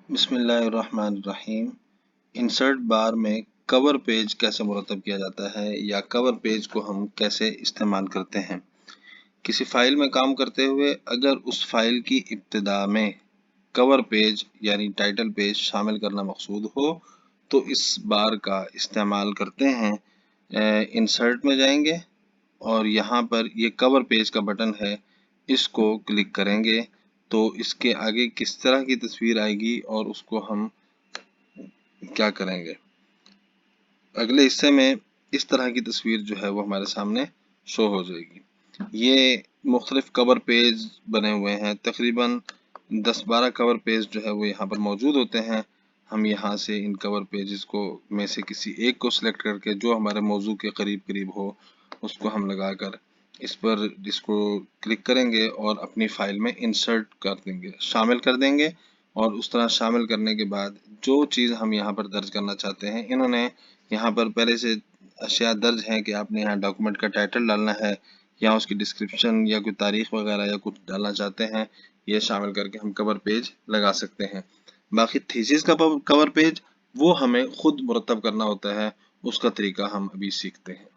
بسم اللہ الرحمن الرحیم۔ انسرٹ بار میں کور پیج کیسے مرتب کیا جاتا ہے یا کور پیج کو ہم کیسے استعمال کرتے ہیں۔ کسی فائل میں کام کرتے ہوئے اگر اس فائل کی ابتدا میں کور پیج یعنی ٹائٹل پیج شامل کرنا مقصود ہو تو اس بار کا استعمال کرتے ہیں۔ انسرٹ میں جائیں گے اور یہاں پر یہ کور پیج کا بٹن ہے، اس کو کلک کریں گے تو اس کے آگے کس طرح کی تصویر آئے گی اور اس کو ہم کیا کریں گے۔ اگلے حصے میں اس طرح کی تصویر جو ہے وہ ہمارے سامنے شو ہو جائے گی۔ یہ مختلف کور پیج بنے ہوئے ہیں، تقریباً 10-12 کور پیج جو ہے وہ یہاں پر موجود ہوتے ہیں۔ ہم یہاں سے ان کور پیجز کو میں سے کسی ایک کو سلیکٹ کر کے جو ہمارے موضوع کے قریب ہو اس کو ہم لگا کر اس کو کلک کریں گے اور اپنی فائل میں انسرٹ کر دیں گے، شامل کر دیں گے۔ اور اس طرح شامل کرنے کے بعد جو چیز ہم یہاں پر درج کرنا چاہتے ہیں، انہوں نے یہاں پر پہلے سے اشیاء درج ہیں کہ آپ نے یہاں ڈاکومنٹ کا ٹائٹل ڈالنا ہے یا اس کی ڈسکرپشن یا کوئی تاریخ وغیرہ یا کچھ ڈالنا چاہتے ہیں، یہ شامل کر کے ہم کور پیج لگا سکتے ہیں۔ باقی تھیسس کا کور پیج وہ ہمیں خود مرتب کرنا ہوتا ہے، اس کا طریقہ ہم ابھی سیکھتے ہیں۔